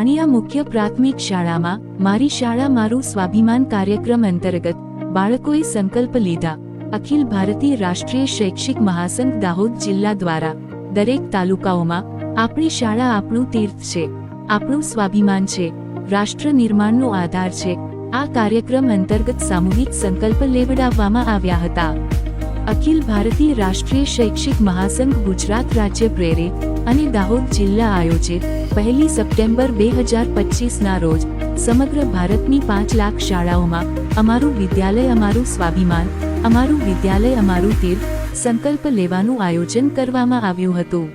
વાણિયા મુખ્ય પ્રાથમિક શાળામાં મારી શાળા મારું સ્વાભિમાન કાર્યક્રમ અંતર્ગત બાળકોએ સંકલ્પ લીધા। અખિલ ભારતીય રાષ્ટ્રીય શૈક્ષિક મહાસંઘ દાહોદ જિલ્લા દ્વારા દરેક તાલુકાઓમાં આપણી શાળા આપણું તીર્થ છે, આપણું સ્વાભિમાન છે, રાષ્ટ્ર નિર્માણનો આધાર છે। આ કાર્યક્રમ અંતર્ગત સામૂહિક સંકલ્પ લેવડાવવામાં આવ્યા હતા। અખિલ ભારતીય રાષ્ટ્રીય શૈક્ષિક મહાસંઘ ગુજરાત રાજ્ય પ્રેરિત અને દાહોદ જિલ્લા આયોજિત 1 સપ્ટેમ્બર 2025ના રોજ સમગ્ર ભારતની 5 લાખ શાળાઓમાં અમારું વિદ્યાલય અમારું સ્વાભિમાન, અમારું વિદ્યાલય અમારું તીર્થ સંકલ્પ લેવાનું આયોજન કરવામાં આવ્યું હતું,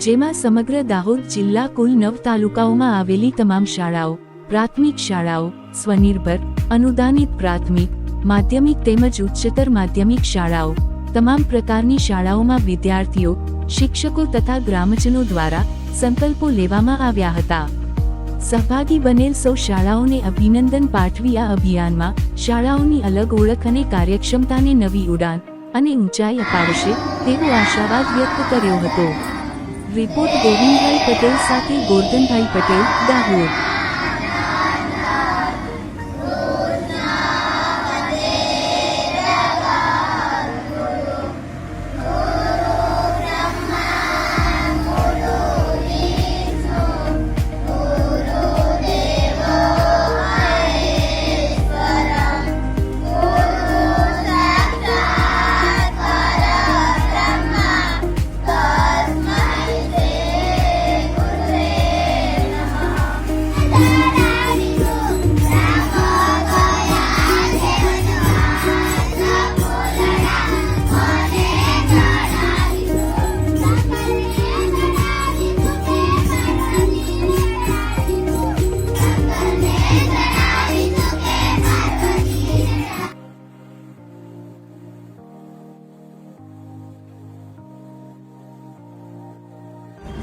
જેમાં સમગ્ર દાહોદ જિલ્લા કુલ 9 તાલુકાઓમાં આવેલી તમામ શાળાઓ, પ્રાથમિક શાળાઓ, સ્વનિર્ભર, અનુદાનિત પ્રાથમિક, માધ્યમિક તેમજ ઉચ્ચતર માધ્યમિક શાળાઓ, તમામ પ્રકારની શાળાઓમાં વિદ્યાર્થીઓ, શિક્ષકો તથા ગ્રામજનો દ્વારા સંકલ્પો લેવામાં આવ્યા હતા। સહભાગી બનેલ સૌ શાળાઓને અભિનંદન પાઠવી આ અભિયાનમાં શાળાઓની અલગ ઓળખ અને કાર્યક્ષમતાને નવી ઉડાન અને ઊંચાઈ અપાવશે તેવો આશાવાદ વ્યક્ત કર્યો હતો। રિપોર્ટ ગોવિંદભાઈ પટેલ સાથે ગોરધનભાઈ પટેલ, દાહોદ।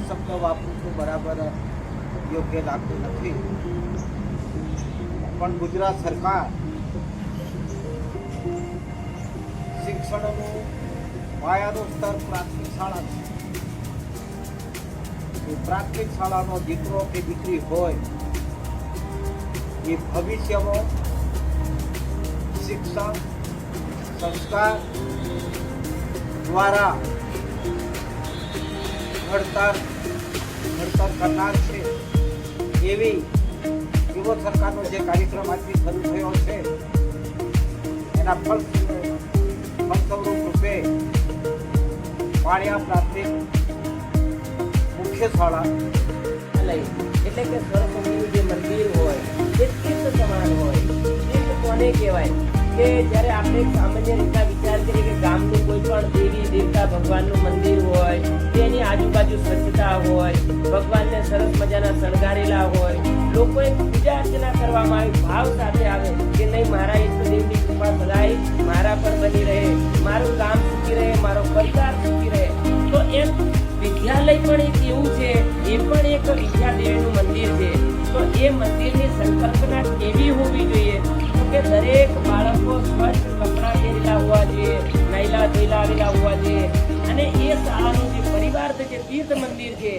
શબ્દ વાપરું છું બરાબર યોગ્ય લાગતું નથી, પણ ગુજરાત સરકાર શિક્ષણનું પાયાનું સ્તર પ્રાથમિક શાળા છે। એ પ્રાથમિક શાળાનો દીકરો કે દીકરી હોય એ ભવિષ્યમાં શિક્ષણ સંસ્કાર દ્વારા ઘડતર કરનાર છે। એવો સરકારનો જે કાર્યક્રમ આજથી શરૂ થયો છે એના ફલસ્વરૂપ રૂપે વાણિયા પ્રાથમિક મુખ્ય શાળા એટલે કે સરસ્વતીનું જે મંદિર હોય એ તીર્થ સમાન હોય। તીર્થ કોને કહેવાય કે જ્યારે આપણે સામાન્ય રીતના વિચાર કરીએ કે ગામનું કોઈ પણ દેવી દેવતા ભગવાનનું મંદિર હોય, તેની આજુબાજુ સ્વચ્છતા હોય, ભગવાનને સરસ મજાના શણગારેલા હોય, લોકોએ પૂજા અર્ચના કરવામાં આવે, ભાવ સાથે આવે કે નહીં મારા ઈષ્ટદેવની કૃપા સદાય મારા પર બની રહે, મારું ગામ સુખી રહે, મારો પરિવાર સુખી રહે। તો એમ વિદ્યાલય પણ એક એવું છે, એ પણ એક વિદ્યાદેવીનું મંદિર છે। તો એ મંદિરની સંકલ્પના કેવી હોવી જોઈએ કે દરેક બાળકો સ્વચ્છ કપડાં પહેરેલા હોવા જોઈએ, નહીલા ધોઈલા આવેલા હોવા જોઈએ, અને એ શાળાનું જે પરિવાર છે, જે તીર્થ મંદિર છે,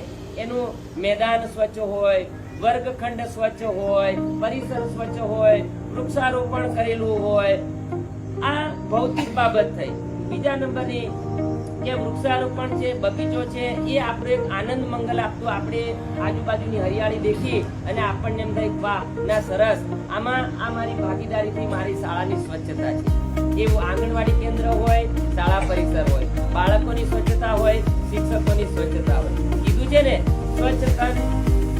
એનું મેદાન સ્વચ્છ હોય, વર્ગખંડ સ્વચ્છ હોય, પરિસર સ્વચ્છ હોય, વૃક્ષારોપણ કરેલું હોય। આ ભૌતિક બાબત થઈ। બીજા નંબરની કે વૃક્ષારોપણ છે, બગીચો છે, એ આપણે એક આનંદ મંગલ આપતું, આપણે આજુબાજુની હરિયાળી દેખી અને આપણને એમ થાય વાહ ના સરસ, આમાં આ મારી ભાગીદારીથી મારી શાળાની સ્વચ્છતા છે। એવું આંગણવાડી કેન્દ્ર હોય, શાળા પરિસર હોય, બાળકોની સ્વચ્છતા હોય, શિક્ષકોની સ્વચ્છતા હોય। કીધું છે ને સ્વચ્છ તન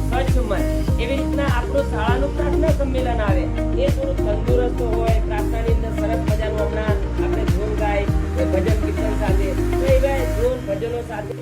સ્વચ્છ મન, એવી રીતના આપણું શાળાનું પ્રાર્થના સંમેલન આવે, એ થોડું તંદુરસ્ત હોય। પ્રાર્થનાની અંદર સરસ મજાનું હમણાં આપણે ધૂન ગાય, ભજન કીર્તન સાથે, તો એવા ધૂન ભજનો સાથે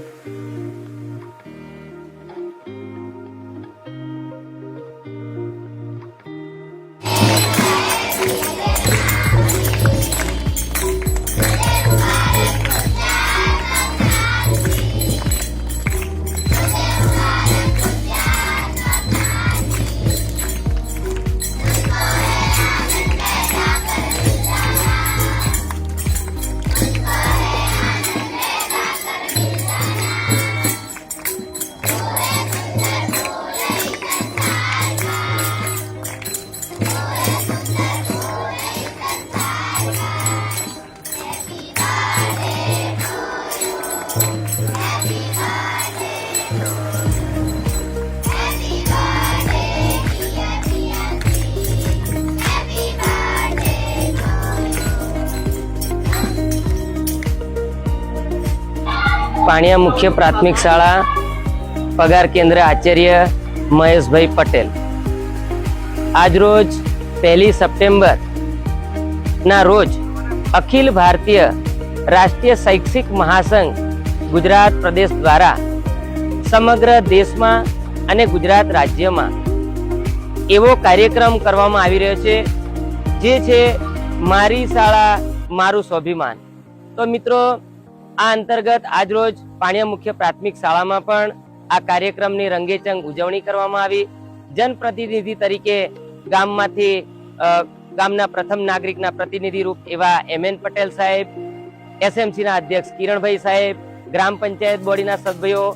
પાણિયા મુખ્ય પ્રાથમિક શાળા પગાર કેન્દ્ર આચાર્ય મહેશભાઈ પટેલ. આજરોજ 1 સપ્ટેમ્બર ના રોજ અખિલ ભારતીય રાષ્ટ્રીય શૈક્ષિક મહાસંઘ ગુજરાત પ્રદેશ દ્વારા સમગ્ર દેશમાં અને ગુજરાત રાજ્યમાં એવો કાર્યક્રમ કરવામાં આવી રહ્યો છે જે છે મારી શાળા મારું સ્વાભિમાન. તો મિત્રો, આ અંતર્ગત આજરોજ પાણિયા મુખ્ય પ્રાથમિક શાળામાં પણ આ કાર્યક્રમની રંગેચંગ ઉજવણી કરવામાં આવી. જનપ્રતિનિધિ તરીકે ગામમાંથી ગામના પ્રથમ નાગરિકના પ્રતિનિધિ રૂપ એવા MN પટેલ સાહેબ, SMC ના અધ્યક્ષ કિરણભાઈ સાહેબ, ગ્રામ પંચાયત બોડીના સભ્યો,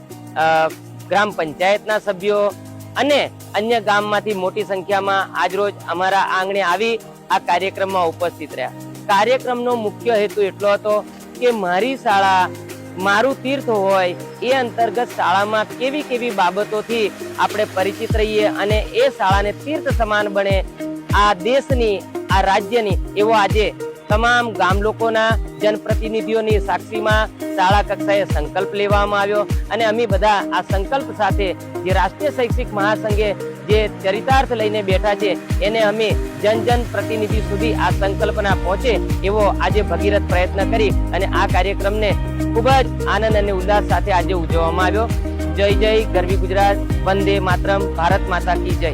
ગ્રામ પંચાયતના સભ્યો અને અન્ય ગામમાંથી મોટી સંખ્યામાં આજરોજ અમારા આંગણે આવી આ કાર્યક્રમમાં ઉપસ્થિત રહ્યા. કાર્યક્રમનો મુખ્ય હેતુ એટલો હતો કે મારી શાળા મારું તીર્થ હોય એ અંતર્ગત શાળામાં કેવી કેવી બાબતોથી આપણે પરિચિત રહીએ અને એ શાળાને તીર્થ સમાન બને આ દેશની, આ રાજ્યની, એવો આજે તમામ ગામ લોકોના જનપ્રતિનિધિઓની સાક્ષીમાં શાળા કક્ષાએ સંકલ્પ લેવામાં આવ્યો અને અમે બધા આ સંકલ્પ સાથે જે રાષ્ટ્રીય શૈક્ષિક મહાસંઘે જે ચરિતાર્થ લઈને બેઠા છે એને અમે જન પ્રતિનિધિ સુધી આ સંકલ્પના પહોંચે એવો આજે ભગીરથ પ્રયત્ન કરી અને આ કાર્યક્રમને ખૂબ જ આનંદ અને ઉલ્લાસ સાથે આજે ઉજવવામાં આવ્યો. જય જય ગરવી ગુજરાત, વંદે માતરમ, ભારત માતા કી જય.